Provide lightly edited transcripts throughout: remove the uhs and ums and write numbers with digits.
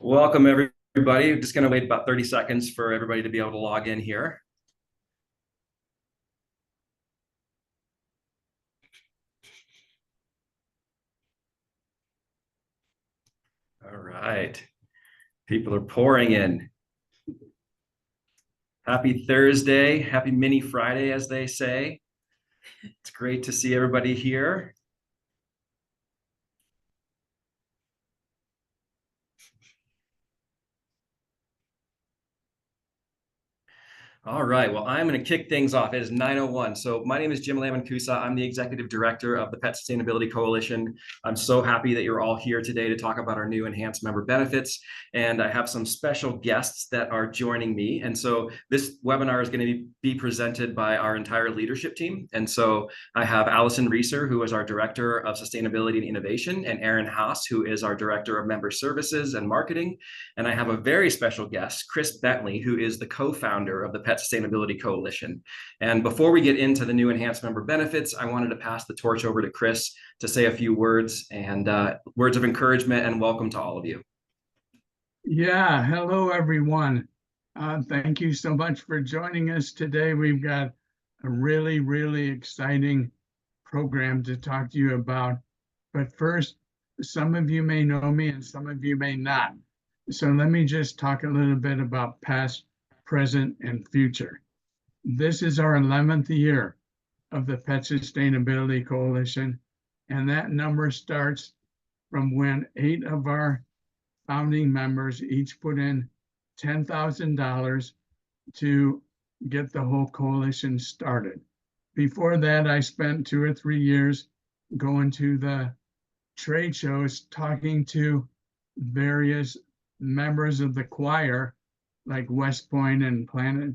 Welcome, everybody. Just going to wait about 30 seconds for everybody to be able to log in here. All right. People are pouring in. Happy Thursday. Happy mini Friday, as they say. It's great to see everybody here. All right, well, I'm going to kick things off. It is 9:01. So my name is Jim Lamancusa. I'm the Executive Director of the Pet Sustainability Coalition. I'm so happy that you're all here today to talk about our new enhanced member benefits. And I have some special guests that are joining me. And so this webinar is going to be presented by our entire leadership team. And so I have Allison Reeser, who is our Director of Sustainability and Innovation, and Aaron Haas, who is our Director of Member Services and Marketing. And I have a very special guest, Chris Bentley, who is the co-founder of the Pet Sustainability Coalition. And before we get into the new enhanced member benefits, I wanted to pass the torch over to Chris to say a few words and words of encouragement and welcome to all of you. Yeah, hello everyone. Thank you so much for joining us today. We've got a really exciting program to talk to you about. But first, some of you may know me and some of you may not. So let me just talk a little bit about past, present, and future. This is our 11th year of the Pet Sustainability Coalition, and that number starts from when 8 of our founding members each put in $10,000 to get the whole coalition started. Before that, I spent 2 or 3 years going to the trade shows, talking to various members of the choir, like West Point and Planet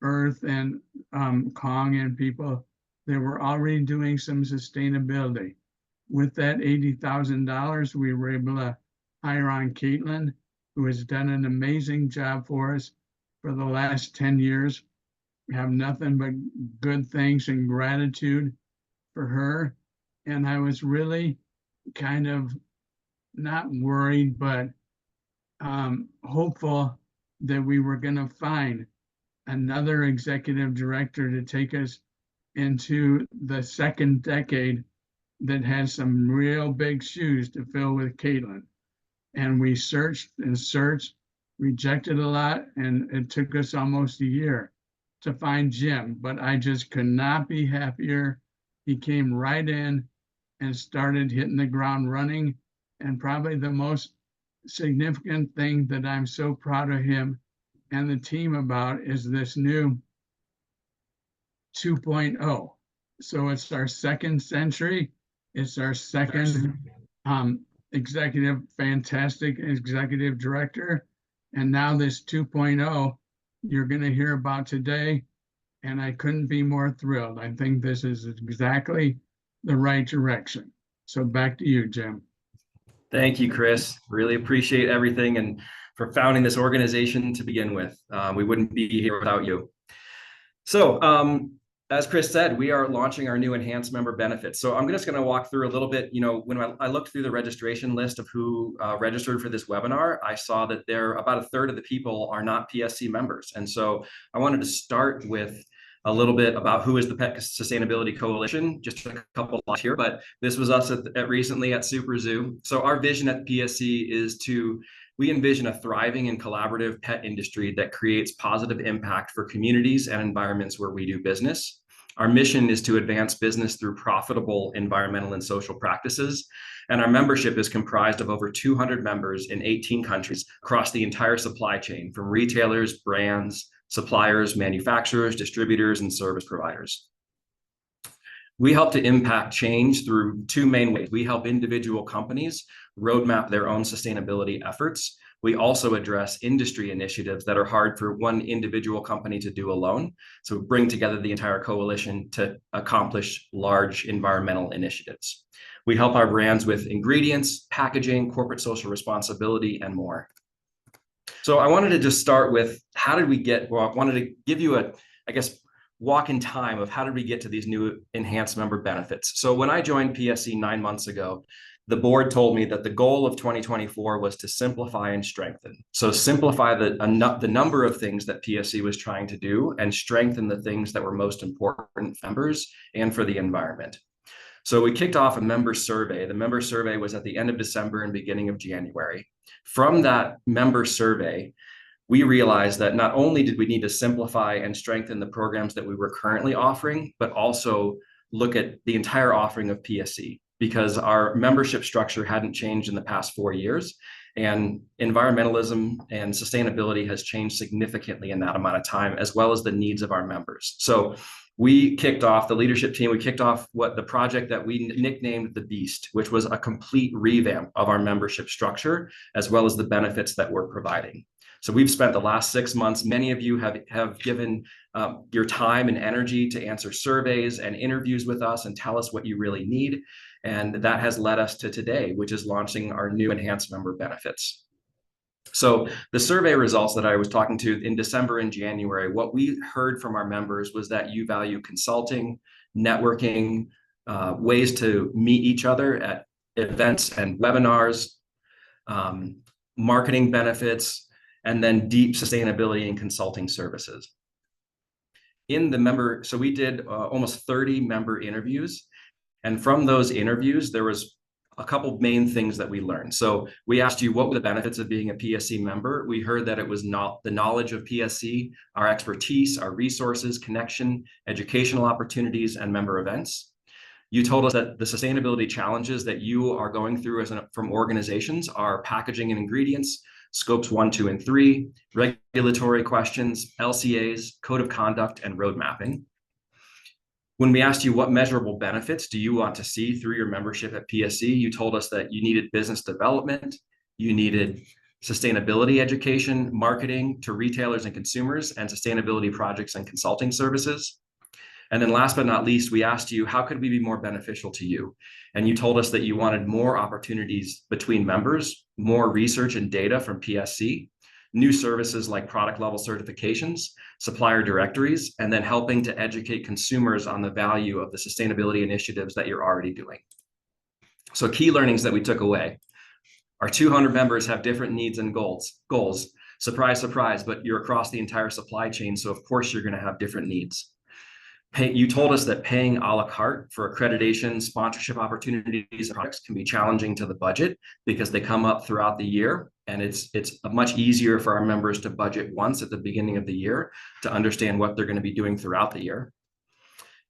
Earth and Kong and people that were already doing some sustainability. With that $80,000, we were able to hire on Caitlin, who has done an amazing job for us for the last 10 years. We have nothing but good things and gratitude for her. And I was really kind of not worried, but hopeful that we were going to find another executive director to take us into the second decade that has some real big shoes to fill with Caitlin. And we searched and searched, rejected a lot, and it took us almost a year to find Jim, but I just could not be happier. He came right in and started hitting the ground running. And probably the most significant thing that I'm so proud of him and the team about is this new 2.0. So it's our second century. It's our second fantastic executive director. And now this 2.0 you're going to hear about today. And I couldn't be more thrilled. I think this is exactly the right direction. So back to you, Jim. Thank you, Chris. Really appreciate everything and for founding this organization to begin with. We wouldn't be here without you. So as Chris said, we are launching our new enhanced member benefits. So I'm just going to walk through a little bit. You know, when I looked through the registration list of who registered for this webinar, I saw that about a third of the people are not PSC members. And so I wanted to start with a little bit about who is the Pet Sustainability Coalition, just a couple of here, but this was us recently at Super Zoo. So our vision at the PSC is we envision a thriving and collaborative pet industry that creates positive impact for communities and environments where we do business. Our mission is to advance business through profitable environmental and social practices. And our membership is comprised of over 200 members in 18 countries across the entire supply chain, from retailers, brands, suppliers, manufacturers, distributors, and service providers. We help to impact change through 2 main ways. We help individual companies roadmap their own sustainability efforts. We also address industry initiatives that are hard for one individual company to do alone. So we bring together the entire coalition to accomplish large environmental initiatives. We help our brands with ingredients, packaging, corporate social responsibility, and more. So I wanted to just start with I wanted to give you walk in time of how did we get to these new enhanced member benefits. So when I joined PSC 9 months ago, the board told me that the goal of 2024 was to simplify and strengthen. So simplify the number of things that PSC was trying to do and strengthen the things that were most important for members and for the environment. So we kicked off a member survey. The member survey was at the end of December and beginning of January. From that member survey, we realized that not only did we need to simplify and strengthen the programs that we were currently offering, but also look at the entire offering of PSC, because our membership structure hadn't changed in the past 4 years, and environmentalism and sustainability has changed significantly in that amount of time, as well as the needs of our members. So we kicked off, the leadership team, we kicked off what the project that we nicknamed the Beast, which was a complete revamp of our membership structure, as well as the benefits that we're providing. So we've spent the last 6 months, many of you have given your time and energy to answer surveys and interviews with us and tell us what you really need. And that has led us to today, which is launching our new enhanced member benefits. So the survey results that I was talking to in December and January, what we heard from our members was that you value consulting, networking, ways to meet each other at events and webinars, marketing benefits, and then deep sustainability and consulting services. So we did almost 30 member interviews. And from those interviews, there was a couple main things that we learned. So we asked you, what were the benefits of being a PSC member? We heard that it was not the knowledge of PSC, our expertise, our resources, connection, educational opportunities, and member events. You told us that the sustainability challenges that you are going through from organizations are packaging and ingredients, scopes 1, 2, and 3, regulatory questions, LCAs, code of conduct, and road mapping. When we asked you what measurable benefits do you want to see through your membership at PSC, you told us that you needed business development, you needed sustainability education, marketing to retailers and consumers, and sustainability projects and consulting services. And then last but not least, we asked you, how could we be more beneficial to you? And you told us that you wanted more opportunities between members, more research and data from PSC, new services like product level certifications, supplier directories, and then helping to educate consumers on the value of the sustainability initiatives that you're already doing. So key learnings that we took away. Our 200 members have different needs and goals. Surprise, surprise, but you're across the entire supply chain, so of course you're going to have different needs. You told us that paying a la carte for accreditation, sponsorship opportunities, and products can be challenging to the budget because they come up throughout the year. And it's much easier for our members to budget once at the beginning of the year to understand what they're going to be doing throughout the year.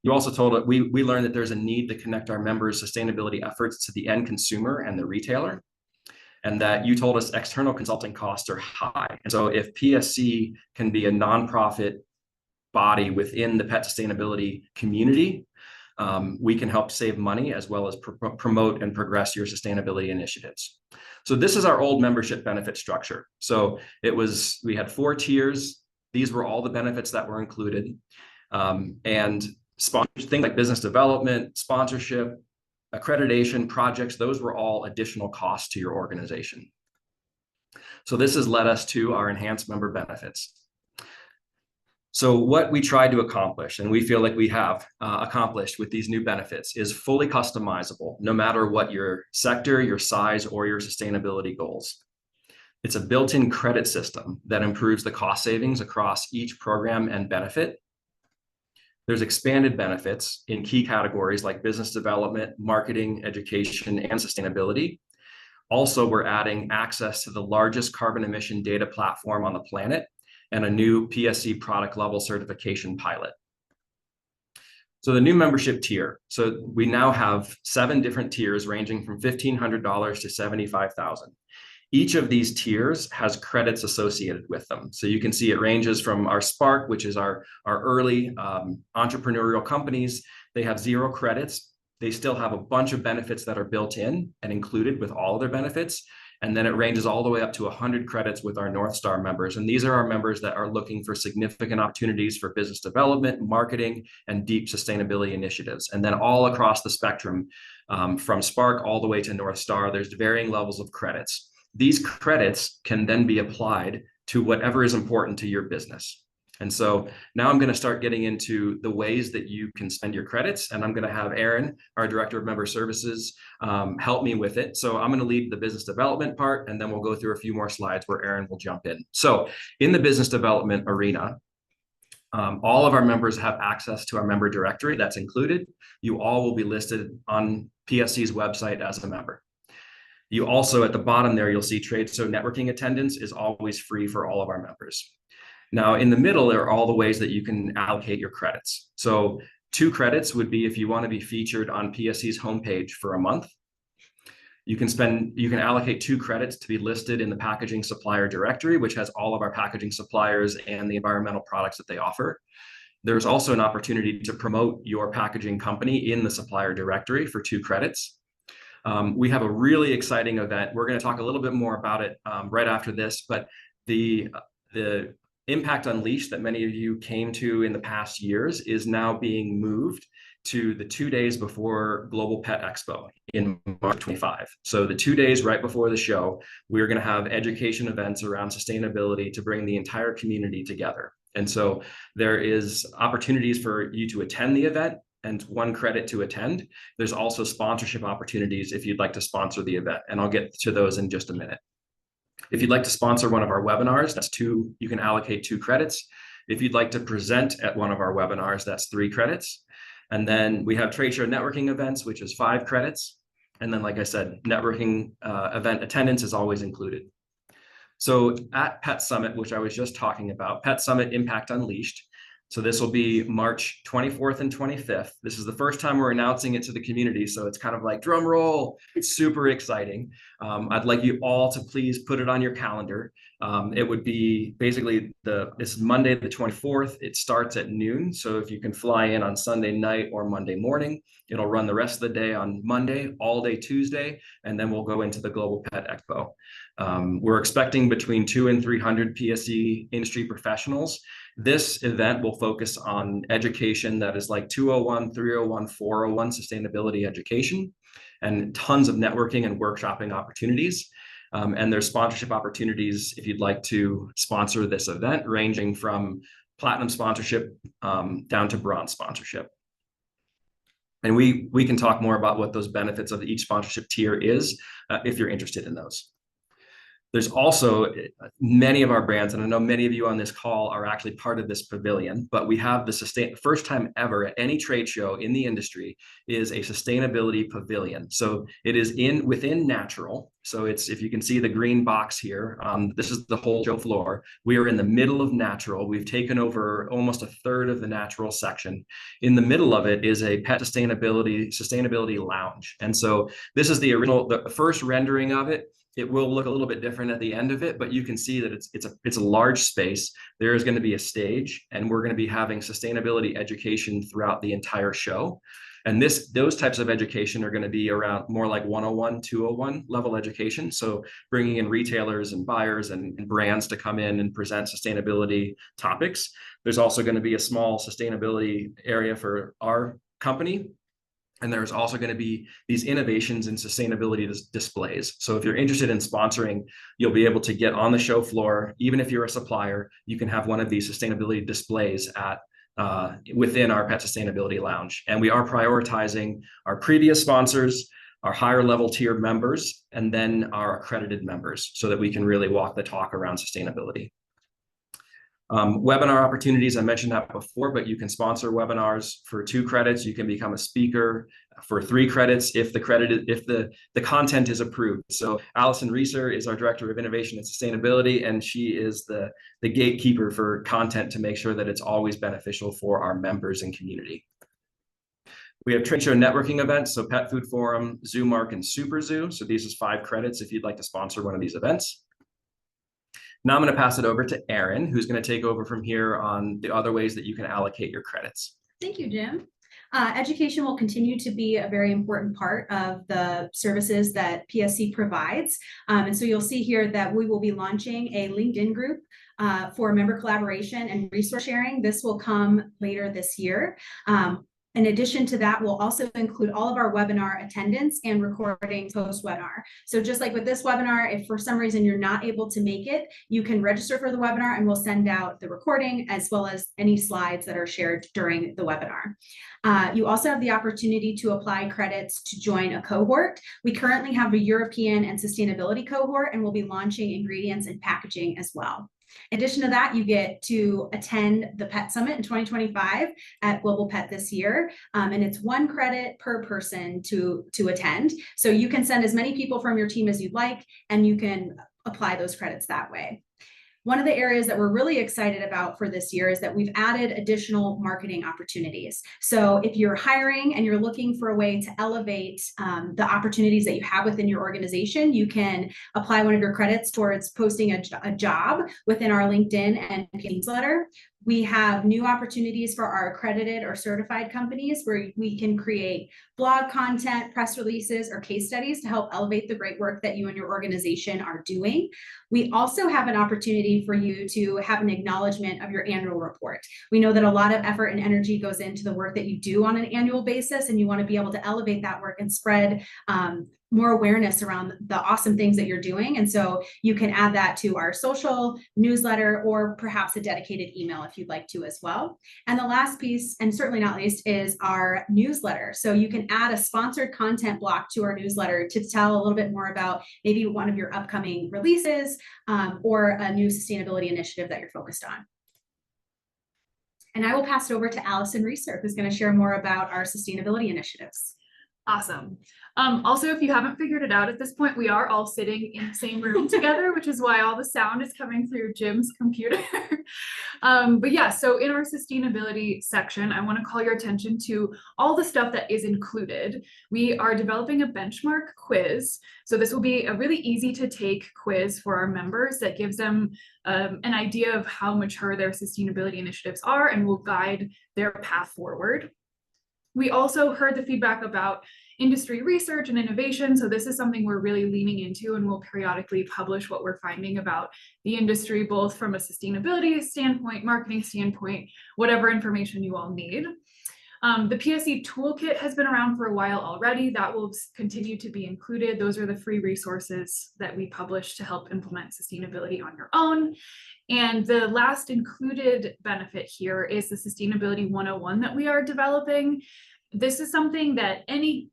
You also told us, we learned that there's a need to connect our members' sustainability efforts to the end consumer and the retailer. And that you told us external consulting costs are high. And so if PSC can be a nonprofit body within the pet sustainability community, we can help save money as well as promote and progress your sustainability initiatives. So this is our old membership benefit structure. So we had 4 tiers. These were all the benefits that were included. And things like business development, sponsorship, accreditation, projects, those were all additional costs to your organization. So this has led us to our enhanced member benefits. So what we tried to accomplish, and we feel like we have accomplished with these new benefits, is fully customizable, no matter what your sector, your size, or your sustainability goals. It's a built-in credit system that improves the cost savings across each program and benefit. There's expanded benefits in key categories like business development, marketing, education, and sustainability. Also, we're adding access to the largest carbon emission data platform on the planet, and a new PSC product level certification pilot. So the new membership tier. So we now have 7 different tiers ranging from $1,500 to $75,000. Each of these tiers has credits associated with them. So you can see it ranges from our Spark, which is our early entrepreneurial companies. They have 0 credits. They still have a bunch of benefits that are built in and included with all of their benefits. And then it ranges all the way up to 100 credits with our North Star members. And these are our members that are looking for significant opportunities for business development, marketing, and deep sustainability initiatives. And then all across the spectrum, from Spark all the way to North Star, there's varying levels of credits. These credits can then be applied to whatever is important to your business. And so now I'm going to start getting into the ways that you can spend your credits, and I'm going to have Aaron, our Director of Member Services, help me with it. So I'm going to lead the business development part, and then we'll go through a few more slides where Aaron will jump in. So in the business development arena, all of our members have access to our member directory. That's included. You all will be listed on PSC's website as a member. You also, at the bottom there, you'll see trade show networking attendance is always free for all of our members. Now, in the middle, there are all the ways that you can allocate your credits. So 2 credits would be if you want to be featured on PSC's homepage for a month. You can allocate 2 credits to be listed in the packaging supplier directory, which has all of our packaging suppliers and the environmental products that they offer. There's also an opportunity to promote your packaging company in the supplier directory for 2 credits. We have a really exciting event. We're going to talk a little bit more about it right after this, but the Impact Unleashed that many of you came to in the past years is now being moved to the 2 days before Global Pet Expo in March 25. So the 2 days right before the show, we're going to have education events around sustainability to bring the entire community together. And so there is opportunities for you to attend the event and 1 credit to attend. There's also sponsorship opportunities if you'd like to sponsor the event, and I'll get to those in just a minute. If you'd like to sponsor one of our webinars, that's 2, you can allocate 2 credits. If you'd like to present at one of our webinars, that's 3 credits. And then we have trade show networking events, which is 5 credits. And then, like I said, networking event attendance is always included. So at Pet Summit, which I was just talking about, Pet Summit Impact Unleashed. So this will be March 24th and 25th. This is the first time we're announcing it to the community. So it's kind of like drum roll. It's super exciting. I'd like you all to please put it on your calendar. It would be basically this is Monday, the 24th. It starts at noon. So if you can fly in on Sunday night or Monday morning, it'll run the rest of the day on Monday, all day Tuesday, and then we'll go into the Global Pet Expo. We're expecting between 200 and 300 PSC industry professionals. This event will focus on education that is like 201, 301, 401 sustainability education, and tons of networking and workshopping opportunities. And there's sponsorship opportunities if you'd like to sponsor this event, ranging from platinum sponsorship down to bronze sponsorship. And we can talk more about what those benefits of each sponsorship tier is if you're interested in those. There's also many of our brands, and I know many of you on this call are actually part of this pavilion, but we have the first time ever at any trade show in the industry is a sustainability pavilion. So it is within Natural. So it's, if you can see the green box here, this is the whole show floor. We are in the middle of Natural. We've taken over almost a third of the Natural section. In the middle of it is a pet sustainability lounge. And so this is the first rendering of it. It will look a little bit different at the end of it, but you can see that it's a large space. There is going to be a stage, and we're going to be having sustainability education throughout the entire show. And those types of education are going to be around more like 101, 201 level education. So bringing in retailers and buyers and brands to come in and present sustainability topics. There's also going to be a small sustainability area for our company. And there's also going to be these innovations in sustainability displays. So if you're interested in sponsoring, you'll be able to get on the show floor. Even if you're a supplier, you can have one of these sustainability displays within our Pet Sustainability Lounge. And we are prioritizing our previous sponsors, our higher level tier members, and then our accredited members so that we can really walk the talk around sustainability. Webinar opportunities, I mentioned that before, but you can sponsor webinars for 2 credits. You can become a speaker for 3 credits if the content is approved. So Allison Reeser is our Director of Innovation and Sustainability, and she is the gatekeeper for content to make sure that it's always beneficial for our members and community. We have trade show networking events, so Pet Food Forum, ZooMark, and Super Zoo. So these is 5 credits if you'd like to sponsor one of these events. Now I'm going to pass it over to Erin, who's going to take over from here on the other ways that you can allocate your credits. Thank you, Jim. Education will continue to be a very important part of the services that PSC provides. And so you'll see here that we will be launching a LinkedIn group for member collaboration and resource sharing. This will come later this year. In addition to that, we'll also include all of our webinar attendance and recordings post-webinar. So just like with this webinar, if for some reason you're not able to make it, you can register for the webinar and we'll send out the recording as well as any slides that are shared during the webinar. You also have the opportunity to apply credits to join a cohort. We currently have a European and sustainability cohort, and we'll be launching ingredients and packaging as well. In addition to that, you get to attend the Pet Summit in 2025 at Global Pet this year. And it's 1 credit per person to attend. So you can send as many people from your team as you'd like, and you can apply those credits that way. One of the areas that we're really excited about for this year is that we've added additional marketing opportunities. So if you're hiring and you're looking for a way to elevate the opportunities that you have within your organization, you can apply one of your credits towards posting a job within our LinkedIn and newsletter. We have new opportunities for our accredited or certified companies where we can create blog content, press releases, or case studies to help elevate the great work that you and your organization are doing. We also have an opportunity for you to have an acknowledgement of your annual report. We know that a lot of effort and energy goes into the work that you do on an annual basis, and you want to be able to elevate that work and spread more awareness around the awesome things that you're doing. And so you can add that to our social newsletter or perhaps a dedicated email if you'd like to as well. And the last piece, and certainly not least, is our newsletter. So you can add a sponsored content block to our newsletter to tell a little bit more about maybe one of your upcoming releases or a new sustainability initiative that you're focused on. And I will pass it over to Allison Reeser, who's going to share more about our sustainability initiatives. Awesome. Also, if you haven't figured it out at this point, we are all sitting in the same room together, which is why all the sound is coming through Jim's computer. But yeah, so in our sustainability section, I want to call your attention to all the stuff that is included. We are developing a benchmark quiz. So this will be a really easy to take quiz for our members that gives them an idea of how mature their sustainability initiatives are and will guide their path forward. We also heard the feedback about industry research and innovation. So this is something we're really leaning into, and we'll periodically publish what we're finding about the industry, both from a sustainability standpoint, marketing standpoint, whatever information you all need. The PSE toolkit has been around for a while already. That will continue to be included. Those are the free resources that we publish to help implement sustainability on your own. And the last included benefit here is the Sustainability 101 that we are developing. This is something that any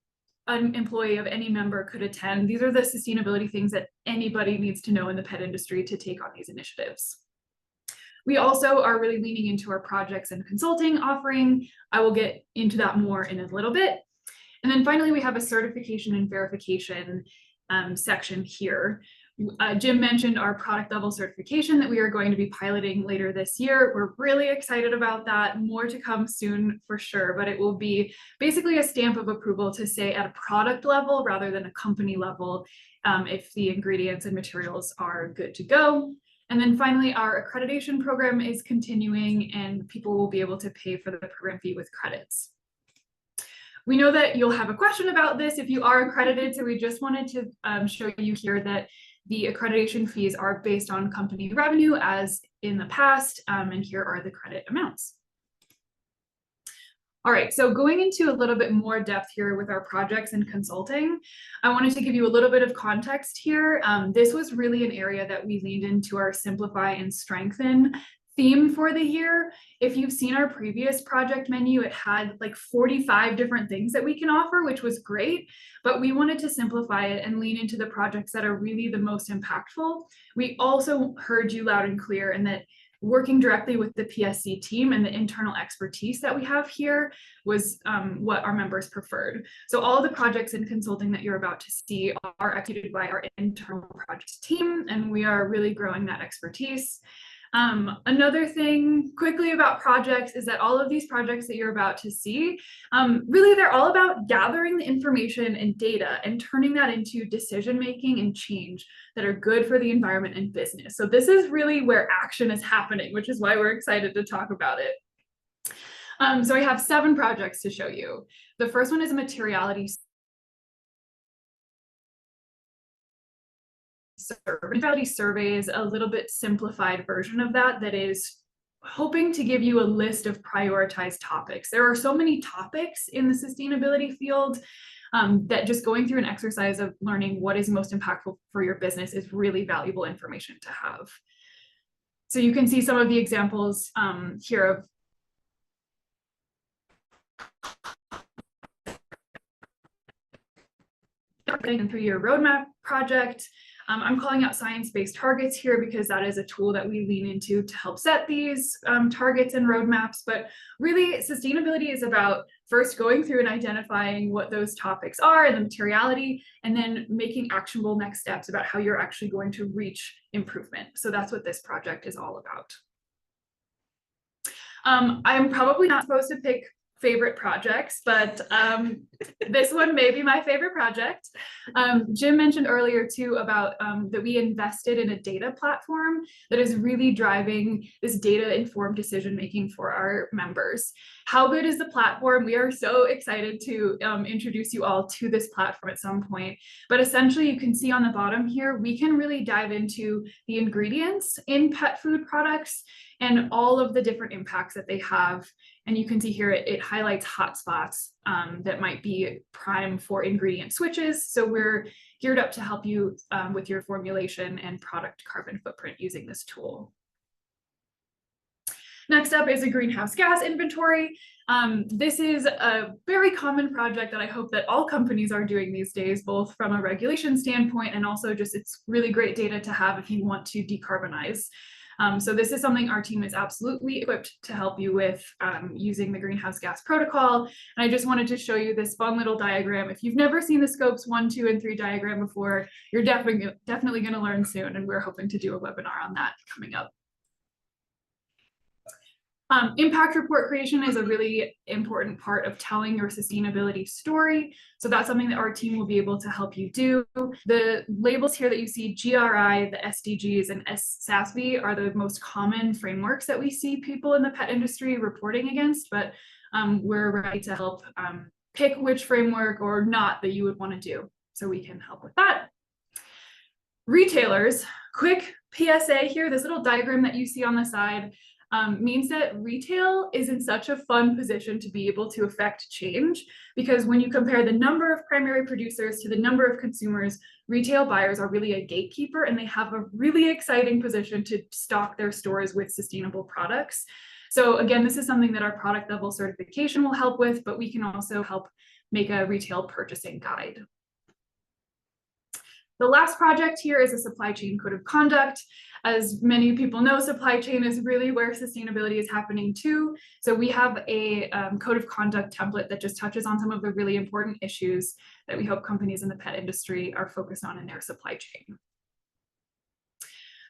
employee of any member could attend. These are the sustainability things that anybody needs to know in the pet industry to take on these initiatives. We also are really leaning into our projects and consulting offering. I will get into that more in a little bit. And then finally, we have a certification and verification section here. Jim mentioned our product level certification that we are going to be piloting later this year. We're really excited about that. More to come soon for sure, but it will be basically a stamp of approval to say at a product level rather than a company level if the ingredients and materials are good to go. And then finally, our accreditation program is continuing and people will be able to pay for the program fee with credits. We know that you'll have a question about this if you are accredited, so we just wanted to show you here that the accreditation fees are based on company revenue as in the past, and here are the credit amounts. All right, so going into a little bit more depth here with our projects and consulting, I wanted to give you a little bit of context here. This was really an area that we leaned into our Simplify and Strengthen theme for the year. If you've seen our previous project menu, it had like 45 different things that we can offer, which was great, but we wanted to simplify it and lean into the projects that are really the most impactful. We also heard you loud and clear, and that working directly with the PSC team and the internal expertise that we have here was what our members preferred. So all of the projects and consulting that you're about to see are executed by our internal projects team, and we are really growing that expertise. Another thing quickly about projects is that all of these projects that you're about to see, really they're all about gathering the information and data and turning that into decision-making and change that are good for the environment and business. So this is really where action is happening, which is why we're excited to talk about it. So I have 7 projects to show you. The first one is a materiality survey is a little bit simplified version of that is hoping to give you a list of prioritized topics. There are so many topics in the sustainability field that just going through an exercise of learning what is most impactful for your business is really valuable information to have. So you can see some of the examples here of a 3-year roadmap project. I'm calling out science-based targets here because that is a tool that we lean into to help set these targets and roadmaps. But really, sustainability is about first going through and identifying what those topics are and the materiality, and then making actionable next steps about how you're actually going to reach improvement. So that's what this project is all about. I'm probably not supposed to pick favorite projects, but this one may be my favorite project. Jim mentioned earlier too about that we invested in a data platform that is really driving this data-informed decision-making for our members. How good is the platform? We are so excited to introduce you all to this platform at some point. But essentially, you can see on the bottom here, we can really dive into the ingredients in pet food products and all of the different impacts that they have. And you can see here, it highlights hotspots that might be prime for ingredient switches. So we're geared up to help you with your formulation and product carbon footprint using this tool. Next up is a greenhouse gas inventory. This is a very common project that I hope that all companies are doing these days, both from a regulation standpoint and also just it's really great data to have if you want to decarbonize. So this is something our team is absolutely equipped to help you with using the greenhouse gas protocol. And I just wanted to show you this fun little diagram. If you've never seen the scopes 1, 2, and 3 diagram before, you're definitely going to learn soon. And we're hoping to do a webinar on that coming up. Impact report creation is a really important part of telling your sustainability story. So that's something that our team will be able to help you do. The labels here that you see, GRI, the SDGs, and SASB are the most common frameworks that we see people in the pet industry reporting against, but we're ready to help pick which framework or not that you would want to do. So we can help with that. Retailers, quick PSA here, this little diagram that you see on the side, means that retail is in such a fun position to be able to affect change, because when you compare the number of primary producers to the number of consumers, retail buyers are really a gatekeeper and they have a really exciting position to stock their stores with sustainable products. So again, this is something that our product level certification will help with, but we can also help make a retail purchasing guide. The last project here is a supply chain code of conduct. As many people know, supply chain is really where sustainability is happening too. So we have a code of conduct template that just touches on some of the really important issues that we hope companies in the pet industry are focused on in their supply chain.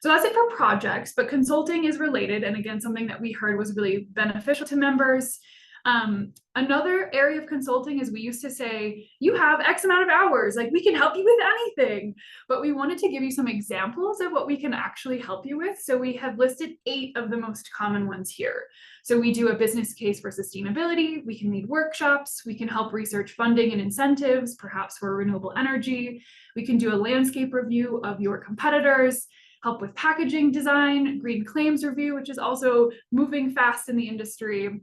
So that's it for projects, but consulting is related. And again, something that we heard was really beneficial to members. Another area of consulting is we used to say, you have X amount of hours, like we can help you with anything, but we wanted to give you some examples of what we can actually help you with. So we have listed 8 of the most common ones here. So we do a business case for sustainability, we can lead workshops, we can help research funding and incentives, perhaps for renewable energy, we can do a landscape review of your competitors, help with packaging design, green claims review, which is also moving fast in the industry.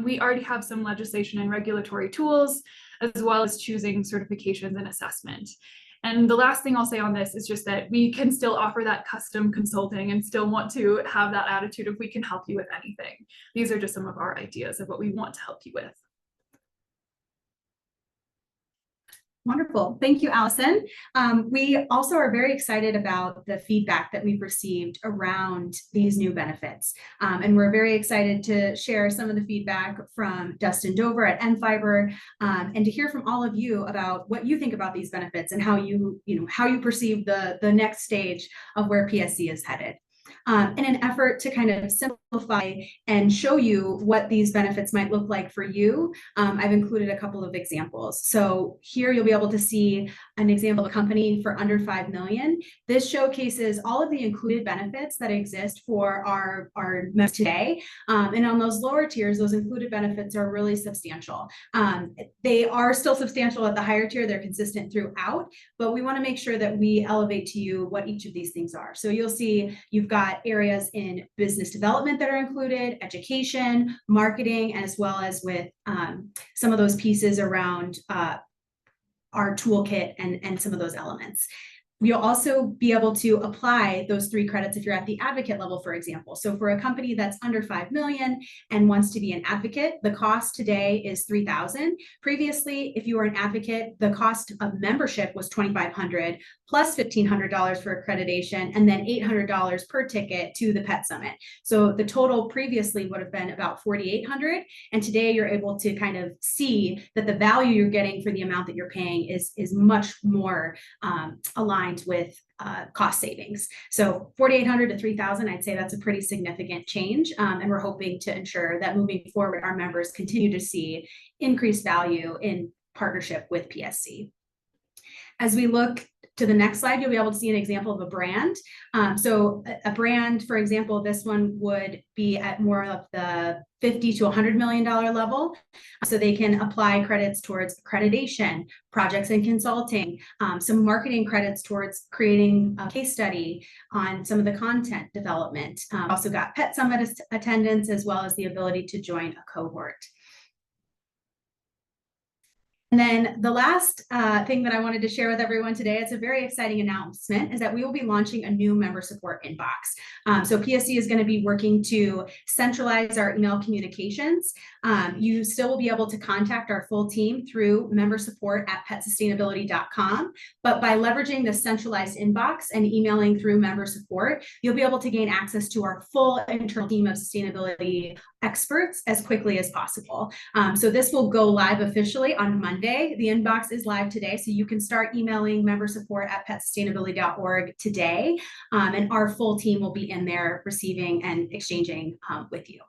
We already have some legislation and regulatory tools, as well as choosing certifications and assessment. And the last thing I'll say on this is just that we can still offer that custom consulting and still want to have that attitude of we can help you with anything. These are just some of our ideas of what we want to help you with. Wonderful. Thank you, Allison. We also are very excited about the feedback that we've received around these new benefits. And we're very excited to share some of the feedback from Dustin Dover at nFiber and to hear from all of you about what you think about these benefits and how you perceive the next stage of where PSC is headed. In an effort to kind of simplify and show you what these benefits might look like for you, I've included a couple of examples. So here you'll be able to see an example of a company for under 5 million. This showcases all of the included benefits that exist for our members today. And on those lower tiers, those included benefits are really substantial. They are still substantial at the higher tier, they're consistent throughout, but we want to make sure that we elevate to you what each of these things are. So you'll see you've got areas in business development that are included, education, marketing, as well as with some of those pieces around our toolkit and some of those elements. You'll also be able to apply those 3 credits if you're at the advocate level, for example. So for a company that's under 5 million and wants to be an advocate, the cost today is $3,000. Previously, if you were an advocate, the cost of membership was $2,500 plus $1,500 for accreditation, and then $800 per ticket to the Pet Summit. So the total previously would have been about $4,800. And today you're able to kind of see that the value you're getting for the amount that you're paying is much more aligned with cost savings. So 4,800 to 3,000, I'd say that's a pretty significant change. And we're hoping to ensure that moving forward, our members continue to see increased value in partnership with PSC. As we look to the next slide, you'll be able to see an example of a brand. So a brand, for example, this one would be at more of the $50 to $100 million level. So they can apply credits towards accreditation, projects and consulting, some marketing credits towards creating a case study on some of the content development. Also got Pet Summit attendance, as well as the ability to join a cohort. And then the last thing that I wanted to share with everyone today, it's a very exciting announcement, is that we will be launching a new member support inbox. So PSC is going to be working to centralize our email communications. You still will be able to contact our full team through member support at petsustainability.com. But by leveraging the centralized inbox and emailing through member support, you'll be able to gain access to our full internal team of sustainability experts as quickly as possible. So this will go live officially on Monday. The inbox is live today, so you can start emailing member support at petsustainability.org today, and our full team will be in there receiving and exchanging with you.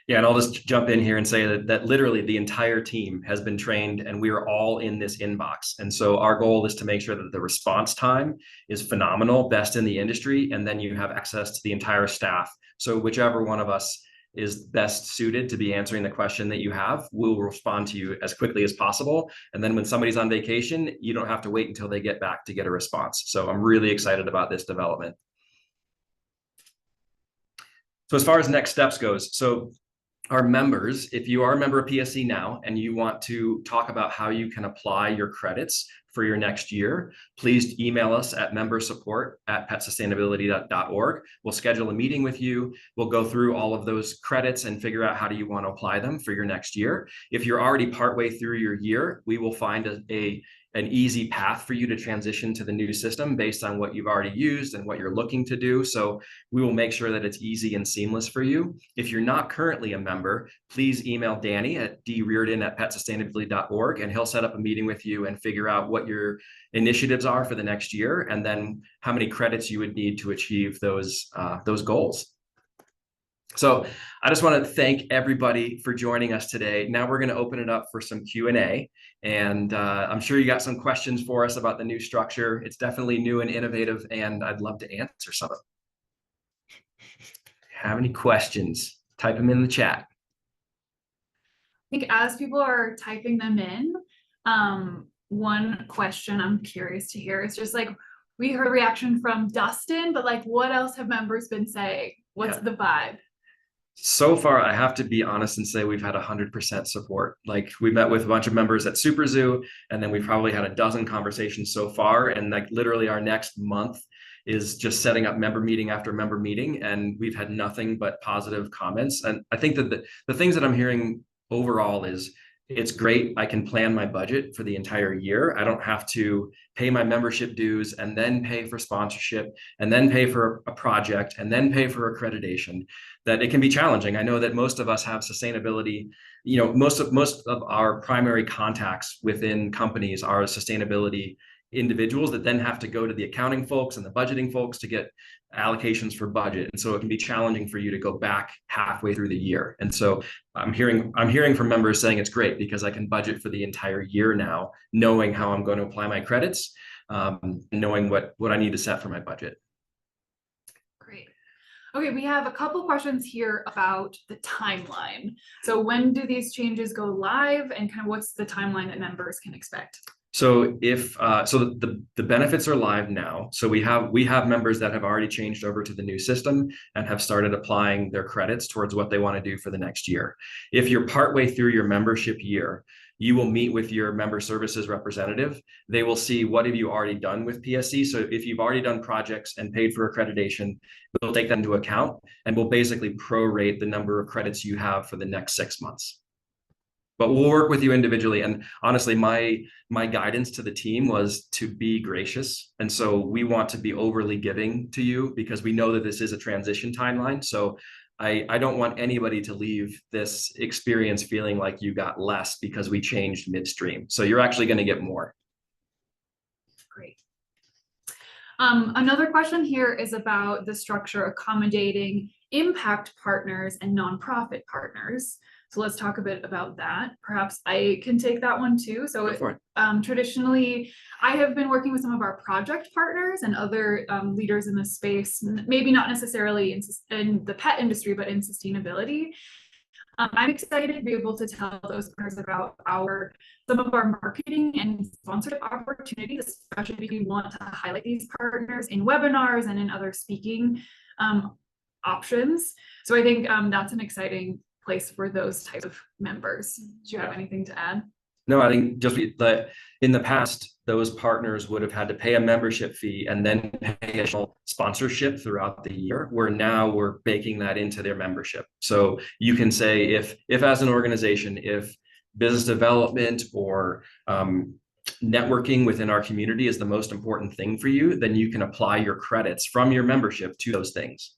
Yeah, and I'll just jump in here and say that literally the entire team has been trained and we are all in this inbox. And so our goal is to make sure that the response time is phenomenal, best in the industry, and then you have access to the entire staff. So whichever one of us is best suited to be answering the question that you have, we'll respond to you as quickly as possible. And then when somebody's on vacation, you don't have to wait until they get back to get a response. So I'm really excited about this development. So as far as next steps goes, so our members, if you are a member of PSC now and you want to talk about how you can apply your credits for your next year, please email us at membersupport@petsustainability.org. We'll schedule a meeting with you. We'll go through all of those credits and figure out how do you want to apply them for your next year. If you're already partway through your year, we will find an easy path for you to transition to the new system based on what you've already used and what you're looking to do. So we will make sure that it's easy and seamless for you. If you're not currently a member, please email Danny at dreardon@petsustainability.org, and he'll set up a meeting with you and figure out what your initiatives are for the next year, and then how many credits you would need to achieve those goals. So I just want to thank everybody for joining us today. Now we're going to open it up for some Q&A. And I'm sure you got some questions for us about the new structure. It's definitely new and innovative, and I'd love to answer some of them. Have any questions? Type them in the chat. I think as people are typing them in, one question I'm curious to hear is just like, we heard a reaction from Dustin, but like, what else have members been saying? What's the vibe? So far, I have to be honest and say we've had 100% support. Like, we met with a bunch of members at Super Zoo, and then we've probably had a dozen conversations so far. And like literally our next month is just setting up member meeting after member meeting. And we've had nothing but positive comments. And I think that the things that I'm hearing overall is, it's great. I can plan my budget for the entire year. I don't have to pay my membership dues and then pay for sponsorship and then pay for a project and then pay for accreditation. That it can be challenging. I know that most of us have sustainability. You know, most of our primary contacts within companies are sustainability individuals that then have to go to the accounting folks and the budgeting folks to get allocations for budget. And so it can be challenging for you to go back halfway through the year. And so I'm hearing from members saying it's great because I can budget for the entire year now, knowing how I'm going to apply my credits, knowing what I need to set for my budget. Great. Okay, we have a couple questions here about the timeline. So when do these changes go live, and kind of what's the timeline that members can expect? So the benefits are live now. So we have members that have already changed over to the new system and have started applying their credits towards what they want to do for the next year. If you're partway through your membership year, you will meet with your member services representative. They will see what have you already done with PSC. So if you've already done projects and paid for accreditation, we'll take that into account and we'll basically prorate the number of credits you have for the next 6 months. But we'll work with you individually. And honestly, my guidance to the team was to be gracious. And so we want to be overly giving to you because we know that this is a transition timeline. So I don't want anybody to leave this experience feeling like you got less because we changed midstream. So you're actually going to get more. Great. Another question here is about the structure accommodating impact partners and nonprofit partners. So let's talk a bit about that. Perhaps I can take that one too. So traditionally, I have been working with some of our project partners and other leaders in the space, maybe not necessarily in the pet industry, but in sustainability. I'm excited to be able to tell those partners about some of our marketing and sponsorship opportunities, especially if you want to highlight these partners in webinars and in other speaking options. So I think that's an exciting place for those types of members. Do you have anything to add? No, I think just that in the past, those partners would have had to pay a membership fee and then pay additional sponsorship throughout the year, where now we're baking that into their membership. So you can say if as an organization, if business development or networking within our community is the most important thing for you, then you can apply your credits from your membership to those things.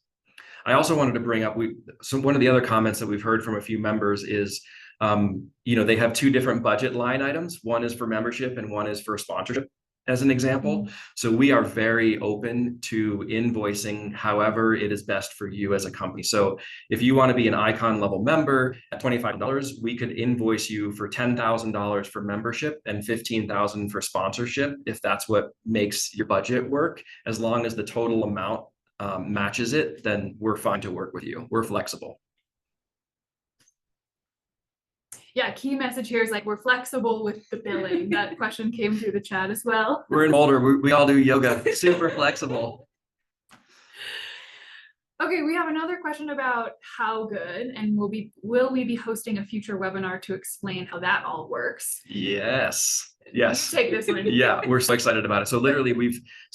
I also wanted to bring up, one of the other comments that we've heard from a few members is, they have two different budget line items. One is for membership and one is for sponsorship, as an example. So we are very open to invoicing however it is best for you as a company. So if you want to be an Icon level member at $25, we could invoice you for $10,000 for membership and $15,000 for sponsorship, if that's what makes your budget work. As long as the total amount matches it, then we're fine to work with you. We're flexible. Yeah, key message here is like we're flexible with the billing. That question came through the chat as well. We're in Boulder. We all do yoga. Super flexible. Okay, we have another question about How Good, and will we be hosting a future webinar to explain how that all works? Yes. Take this one. Yeah, we're so excited about it. So literally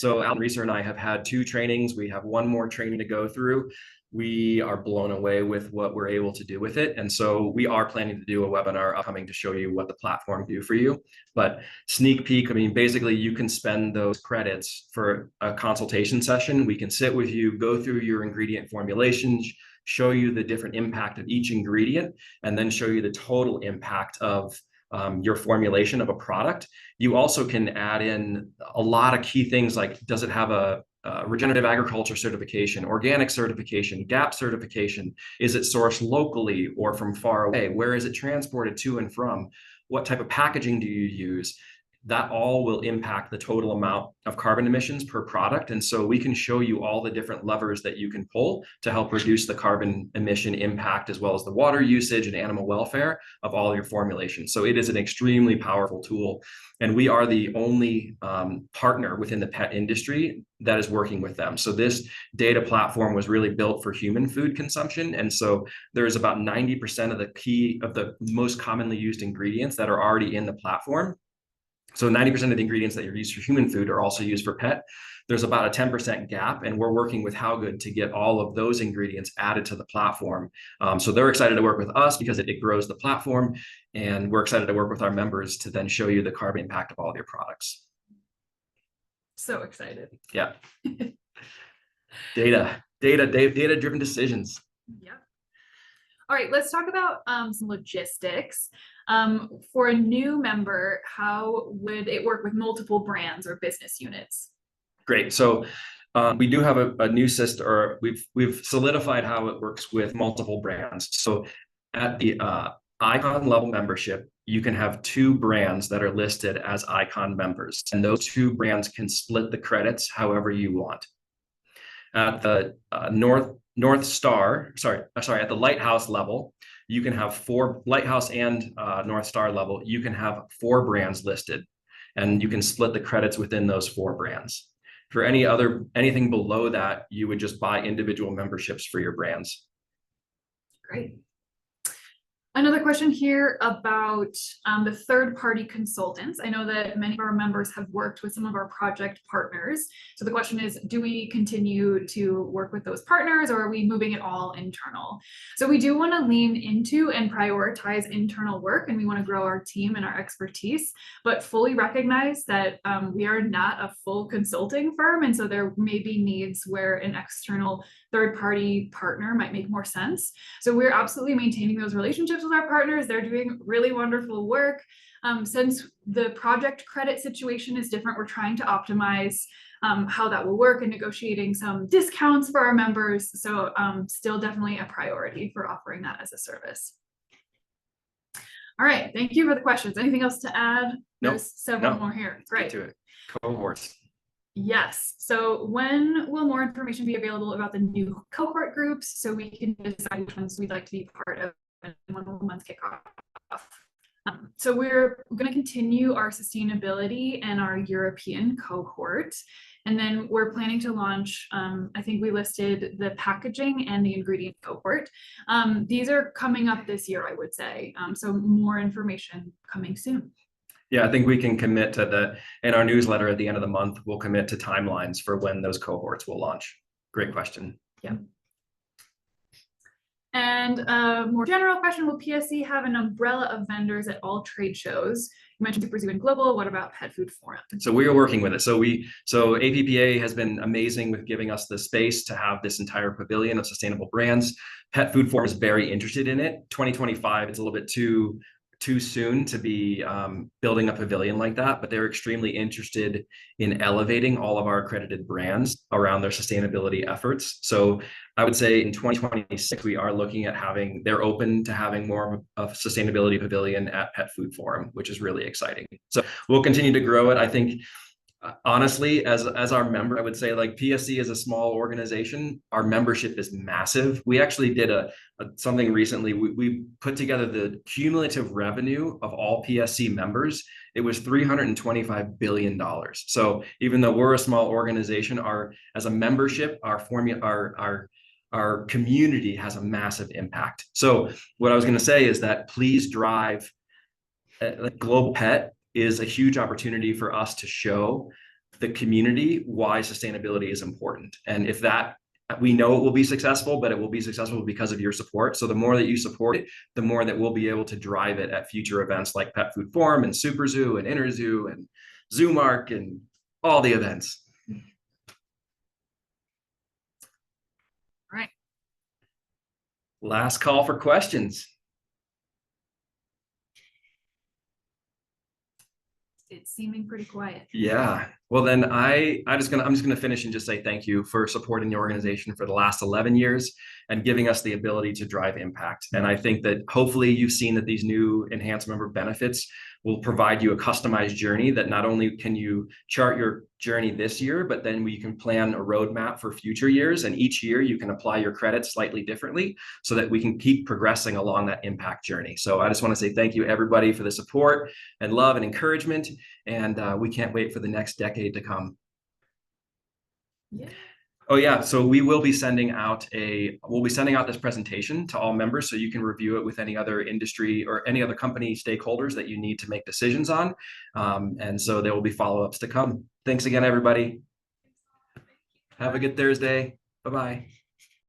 Alan Reeser and I have had 2 trainings. We have one more training to go through. We are blown away with what we're able to do with it. And so we are planning to do a webinar upcoming to show you what the platform do for you. But sneak peek, basically you can spend those credits for a consultation session. We can sit with you, go through your ingredient formulations, show you the different impact of each ingredient, and then show you the total impact of your formulation of a product. You also can add in a lot of key things like, does it have a regenerative agriculture certification, organic certification, GAP certification? Is it sourced locally or from far away? Where is it transported to and from? What type of packaging do you use? That all will impact the total amount of carbon emissions per product. And so we can show you all the different levers that you can pull to help reduce the carbon emission impact, as well as the water usage and animal welfare of all your formulations. So it is an extremely powerful tool. And we are the only partner within the pet industry that is working with them. So this data platform was really built for human food consumption. And so there's about 90% of the most commonly used ingredients that are already in the platform. So 90% of the ingredients that are used for human food are also used for pet. There's about a 10% gap, and we're working with How Good to get all of those ingredients added to the platform. So they're excited to work with us because it grows the platform, and we're excited to work with our members to then show you the carbon impact of all of your products. So excited. Yeah. Data-driven decisions. Yeah. All right, let's talk about some logistics. For a new member, how would it work with multiple brands or business units? Great. So we do have a new system, or we've solidified how it works with multiple brands. So at the Icon level membership, you can have 2 brands that are listed as Icon members, and those 2 brands can split the credits however you want. At the at the Lighthouse level, you can have 4 Lighthouse and North Star level. You can have 4 brands listed, and you can split the credits within those 4 brands. For anything below that, you would just buy individual memberships for your brands. Great. Another question here about the third-party consultants. I know that many of our members have worked with some of our project partners. So the question is, do we continue to work with those partners, or are we moving it all internal? So we do want to lean into and prioritize internal work, and we want to grow our team and our expertise, but fully recognize that we are not a full consulting firm. And so there may be needs where an external third-party partner might make more sense. So we're absolutely maintaining those relationships with our partners. They're doing really wonderful work. Since the project credit situation is different, we're trying to optimize how that will work and negotiating some discounts for our members. So still definitely a priority for offering that as a service. All right, thank you for the questions. Anything else to add? Nope. There's several No. more here. Get Great. to it. Cohorts. Yes. So when will more information be available about the new cohort groups so we can decide which ones we'd like to be part of and when will months kick off? So we're going to continue our sustainability and our European cohort. And then we're planning to launch, I think we listed the packaging and the ingredient cohort. These are coming up this year, I would say. So more information coming soon. Yeah, I think we can commit to in our newsletter at the end of the month, we'll commit to timelines for when those cohorts will launch. Great question. Yeah. And a more general question, will PSC have an umbrella of vendors at all trade shows? You mentioned SuperZoo and Global. What about Pet Food Forum? So we are working with it. So APPA has been amazing with giving us the space to have this entire pavilion of sustainable brands. Pet Food Forum is very interested in it. 2025, it's a little bit too soon to be building a pavilion like that, but they're extremely interested in elevating all of our accredited brands around their sustainability efforts. So I would say in 2026, we are looking at they're open to having more of a sustainability pavilion at Pet Food Forum, which is really exciting. So we'll continue to grow it. I think, honestly, as our member, I would say, like, PSC is a small organization. Our membership is massive. We actually did something recently. We put together the cumulative revenue of all PSC members. It was $325 billion. So even though we're a small organization, as a membership, our community has a massive impact. So what I was going to say is that please drive. Global Pet is a huge opportunity for us to show the community why sustainability is important. And if that, we know it will be successful, but it will be successful because of your support. So the more that you support it, the more that we'll be able to drive it at future events like Pet Food Forum and SuperZoo and InterZoo and Zoomark and all the events. All right. Last call for questions. It's seeming pretty quiet. Yeah. Well, then I'm just gonna finish and just say thank you for supporting the organization for the last 11 years and giving us the ability to drive impact. And I think that hopefully you've seen that these new enhanced member benefits will provide you a customized journey that not only can you chart your journey this year, but then we can plan a roadmap for future years. And each year you can apply your credits slightly differently so that we can keep progressing along that impact journey. So I just want to say thank you, everybody, for the support and love and encouragement. And we can't wait for the next decade to come. Yeah. Oh yeah, so we will be sending out this presentation to all members so you can review it with any other industry or any other company stakeholders that you need to make decisions on. And so there will be follow-ups to come. Thanks again, everybody. Have a good Thursday. Bye-bye.